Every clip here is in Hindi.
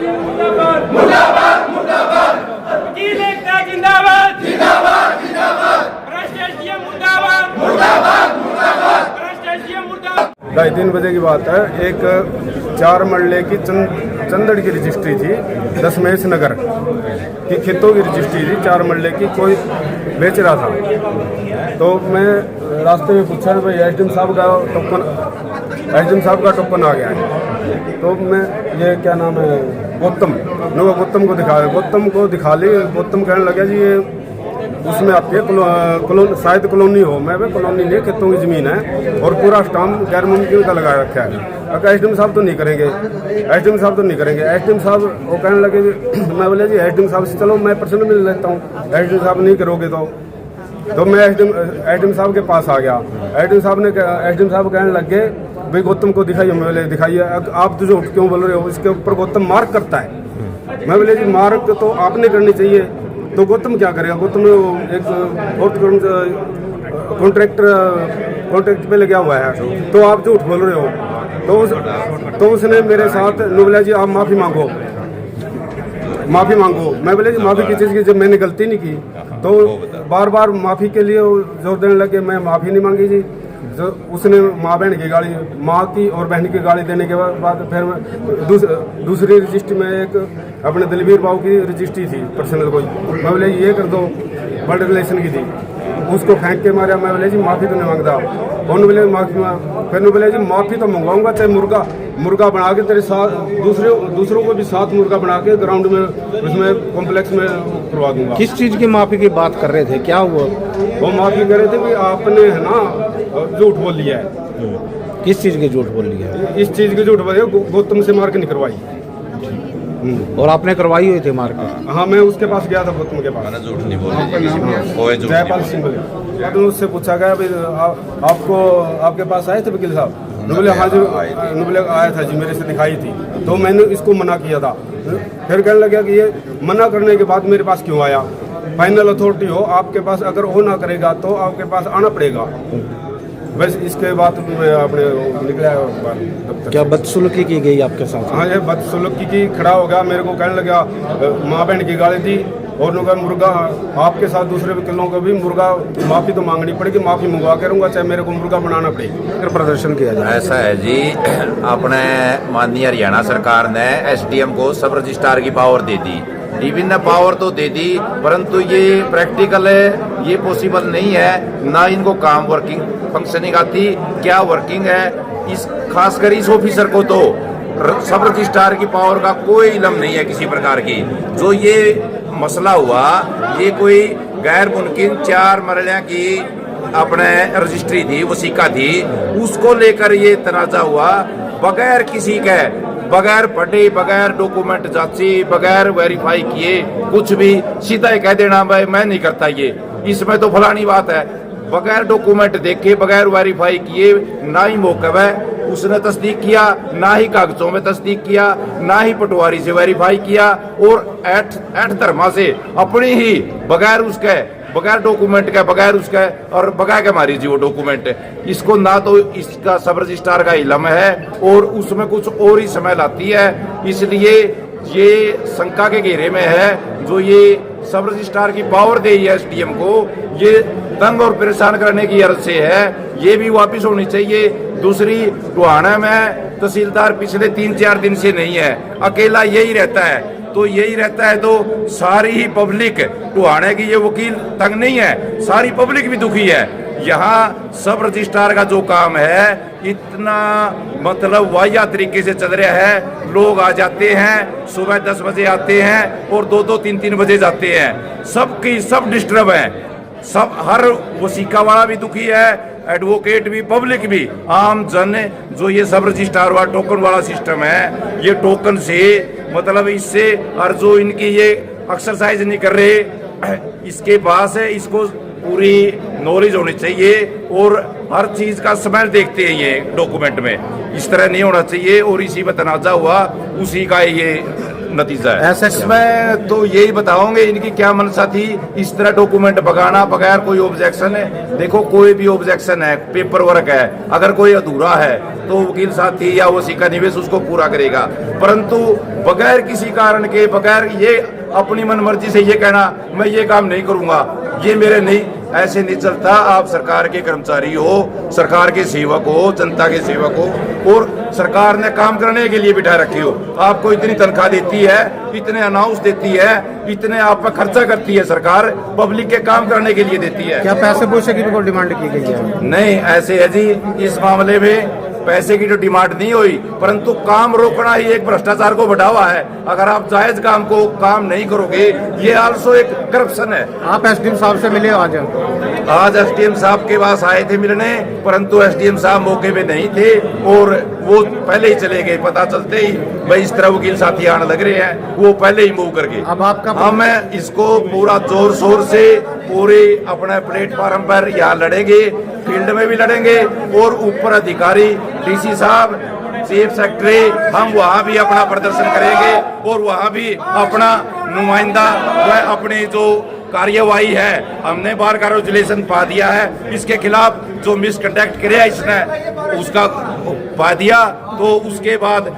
मुर्दाबाद मुर्दाबाद मुर्दाबाद वकील एकता जिंदाबाद जिंदाबाद जिंदाबाद भ्रष्टाचार मुर्दाबाद मुर्दाबाद मुर्दाबाद भ्रष्टाचार मुर्दाबाद। 2:30 बजे की बात है। एक 4 मरले की चंदड़ की रजिस्ट्री थी, दशमेश नगर की खेतों की रजिस्ट्री थी, 4 मरले की, कोई बेच रहा था। तो मैं रास्ते में पूछा भाई एसडीएम साहब का टोकन आ गया है। तो मैं ये क्या नाम है गौतम को दिखा ली। गौतम कहने लगा जी ये उसमें आती है शायद कॉलोनी हो। मैं भाई कॉलोनी नहीं, खेतों की ज़मीन है और पूरा स्टाम्प गैर मुमकिन का लगा रखा है। अगर एसडीएम साहब तो नहीं करेंगे, एसडीएम साहब वो कहने लगे मैं बोले जी एसडीएम साहब से चलो मैं पर्सनल मिल लेता हूँ, एसडीएम साहब नहीं करोगे तो मैं एसडीएम साहब के पास आ गया। एसडीएम साहब कहने लगे भाई गौतम को दिखाइए। मैं बोले दिखाइए। आप तो जो क्यों बोल रहे हो, इसके ऊपर गौतम मार्क करता है। मैं बोले जी मार्क तो आपने करनी चाहिए, तो गौतम क्या करेगा? गौतम एक कॉन्ट्रैक्ट पे लगा हुआ है, तो आप झूठ बोल रहे हो। तो उसने मेरे साथ बोला जी आप माफ़ी मांगो। मैं बोले जी माफ़ी की चीज़ की, जब मैंने गलती नहीं की। तो बार बार माफ़ी के लिए जोर देने लगे। मैं माफ़ी नहीं मांगी जी। जो उसने माँ की और बहन की गाली देने के बाद फिर मैं दूसरी रजिस्ट्री में एक अपने दलवीर बाबू की रजिस्ट्री थी पर्सनल कोई। मैं बोले ये कर दो, ब्लड रिलेशन की थी, उसको फेंक के मारा। मैं बोले जी माफ़ी तो नहीं मांगता। उन्होंने बोले फिर बोले जी माफ़ी तो मंगवाऊंगा, चाहे मुर्गा बना के तेरे साथ दूसरों को भी साथ मुर्गा बना के ग्राउंड में उसमें कॉम्प्लेक्स में करवा दूंगा। किस चीज़ की माफ़ी की बात कर रहे थे, क्या हुआ? वो माफ़ी कर रहे थे कि आपने है ना झूठ बोल लिया है। किस चीज़ की झूठ बोल लिया है? इस चीज़ की झूठ बोल लिया, गौतम से मार के नहीं करवाई। और आपने करवाई हुई थी मार के? हाँ, मैं उसके पास गया था, गौतम के पास। झूठ नहीं बोले, जयपाल सिंह बोले। तो उससे पूछा गया भाई आपके पास आए थे वकील साहब? बोले हाँ जी। बोले आया था जी, मेरे से दिखाई थी। तो मैंने इसको मना किया था। फिर कहने लगा कि ये मना करने के बाद मेरे पास क्यों आया? फाइनल अथॉरिटी हो आपके पास, अगर वो ना करेगा तो आपके पास आना पड़ेगा। बस इसके बाद मैं अपने निकला। क्या बदसलूकी की गई आपके साथ? हाँ, ये बदसलूकी की खड़ा हो गया। मेरे को कहने लगा माँ बहन की गाली दी और उनका मुर्गा आपके साथ दूसरे वकीलों को भी मुर्गा माफ़ी तो मांगनी पड़ेगी, माफ़ी मंगवा के रहूँगा, चाहे मेरे को मुर्गा बनाना पड़ेगा। प्रदर्शन किया जाए। ऐसा है जी, अपने माननीय हरियाणा सरकार ने एसडीएम को सब रजिस्ट्रार की पावर दे दी, विभिन्न पावर तो दे दी, परंतु ये प्रैक्टिकल है, ये पॉसिबल नहीं है। ना इनको काम वर्किंग फंक्शनिंग आती, क्या वर्किंग है इस खासकर इस ऑफिसर को तो सब रजिस्ट्रार की पावर का कोई इल्म नहीं है किसी प्रकार की। जो ये मसला हुआ, ये कोई गैर मुमकिन 4 मरलियां की अपने रजिस्ट्री थी, वसीका थी, उसको लेकर ये तनाजा हुआ बगैर किसी के, बगैर पढ़े, बगैर डॉक्यूमेंट जांची, बगैर वेरीफाई किए कुछ भी सीधा ही कह देना भाई मैं नहीं करता ये, इसमें तो फलानी बात है। बगैर डॉक्यूमेंट देखे, बगैर वेरीफाई किए, ना ही मौके है उसने तस्दीक किया, ना ही कागजों में तस्दीक किया, ना ही पटवारी से वेरीफाई किया, और एट धर्मा से अपनी ही बगैर डॉक्यूमेंट के, बगैर उसके और बगैर के मारी जी वो डॉक्यूमेंट। इसको ना तो इसका सब रजिस्ट्रार का इल्म है और उसमें कुछ और ही समय लाती है। इसलिए ये शंका के घेरे में है। जो ये सब रजिस्ट्रार की पावर दे है एसडीएम को, ये तंग और परेशान करने की अर्ज से है, ये भी वापस होनी चाहिए। दूसरी, टोहाना में तहसीलदार पिछले 3-4 दिन से नहीं है, अकेला यही रहता है। तो यही रहता है तो सारी ही पब्लिक, टोहाना की ये वकील तंग नहीं है, सारी पब्लिक भी दुखी है। यहाँ सब रजिस्ट्रार का जो काम है इतना मतलब वाहियात तरीके से चल रहा है। लोग आ जाते हैं, सुबह 10 बजे आते हैं और 2-2, 3-3 बजे जाते हैं। सब डिस्टर्ब है, सब, हर वसीका वाला भी दुखी है, एडवोकेट भी, पब्लिक भी, आम जन। जो ये सब रजिस्ट्रार वाला टोकन वाला सिस्टम है, ये टोकन से मतलब इससे, और जो इनकी ये एक्सरसाइज नहीं कर रहे, इसके पास है, इसको पूरी नॉलेज होनी चाहिए और हर चीज का स्मेल देखते हैं ये डॉक्यूमेंट में। इस तरह नहीं होना चाहिए और इसी पर तनाजा हुआ, उसी का ये नतीजा है। ऐसा क्या? मैं तो यही बताऊंगे इनकी क्या मनसा थी, इस तरह डॉक्यूमेंट भगाना बगैर कोई ऑब्जेक्शन है। देखो कोई भी ऑब्जेक्शन है, पेपर वर्क है, अगर कोई अधूरा है तो वकील साथी या वो सिक्का निवेश उसको पूरा करेगा, परंतु बगैर किसी कारण के, बगैर ये अपनी मनमर्जी से ये कहना मैं ये काम नहीं करूंगा, ये मेरे नहीं, ऐसे नहीं चलता। आप सरकार के कर्मचारी हो, सरकार के सेवक हो, जनता के सेवक हो, और सरकार ने काम करने के लिए बिठा रखे हो। आपको इतनी तनख्वाह देती है, इतने अनाउंस देती है, इतने आप पर खर्चा करती है सरकार, पब्लिक के काम करने के लिए देती है। क्या पैसे पूछे की भी कोई डिमांड की गई है? नहीं, ऐसे है जी, इस मामले में पैसे की तो डिमांड नहीं हुई, परंतु काम रोकना ही एक भ्रष्टाचार को बढ़ावा है। अगर आप जायज काम को काम नहीं करोगे, ये आल्सो एक करप्शन है। आप एसडीएम साहब से मिले आज? एसडीएम साहब के पास आए थे मिलने, परंतु एसडीएम साहब मौके पे नहीं थे और वो पहले ही चले गए। पता चलते ही भाई इस तरह वकील साथी आने लग रहे हैं, वो पहले ही मूव कर गए। अब आपका हम इसको पूरा जोर शोर से पूरे अपने प्लेटफॉर्म पर यहाँ लड़ेंगे, फील्ड में भी लड़ेंगे, और ऊपर अधिकारी डीसी साहब, चीफ सेक्रेटरी, हम वहाँ भी अपना प्रदर्शन करेंगे और वहाँ भी अपना नुमाइंदा व अपनी जो कार्यवाही है, हमने बार रेजुलेशन पा दिया है, इसके खिलाफ जो मिसकंडक्ट किया इसने उसका पा दिया, तो उसके बाद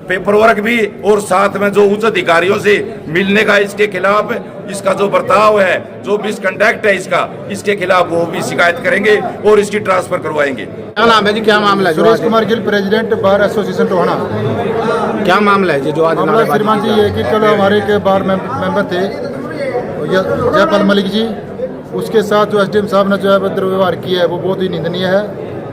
पेपर वर्क भी और साथ में जो उच्च अधिकारियों से मिलने का इसके खिलाफ, इसका जो बर्ताव है, जो मिसकंडक्ट है इसके खिलाफ वो भी शिकायत करेंगे और इसकी ट्रांसफर करवाएंगे। क्या नाम है जी, क्या मामला है? Suresh Kumar Gill, president bar association Tohana. क्या मामला है जी जो आज मामला श्रीमान जी ये कि कल हमारे के बार मेंबर थे जयपाल मलिक जी, उसके साथ जो एसडीएम साहब ने जो है दुर्व्यवहार किया है वो बहुत ही निंदनीय है,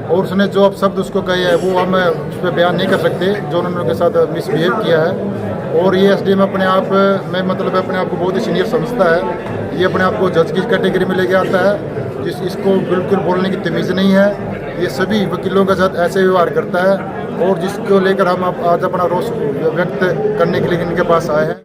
और उसने जो अब शब्द उसको कहे है वो हम उस पर बयान नहीं कर सकते, जो उन्होंने उनके साथ मिसबिहेव किया है। और ये एसडीएम अपने आप में मतलब अपने आप को बहुत ही सीनियर समझता है, ये अपने आप को जज की कैटेगरी में लेके आता है, इसको बिल्कुल बोलने की तमीज़ नहीं है, ये सभी वकीलों के साथ ऐसे व्यवहार करता है, और जिसको लेकर हम आज अपना रोष व्यक्त करने के लिए इनके पास आए हैं।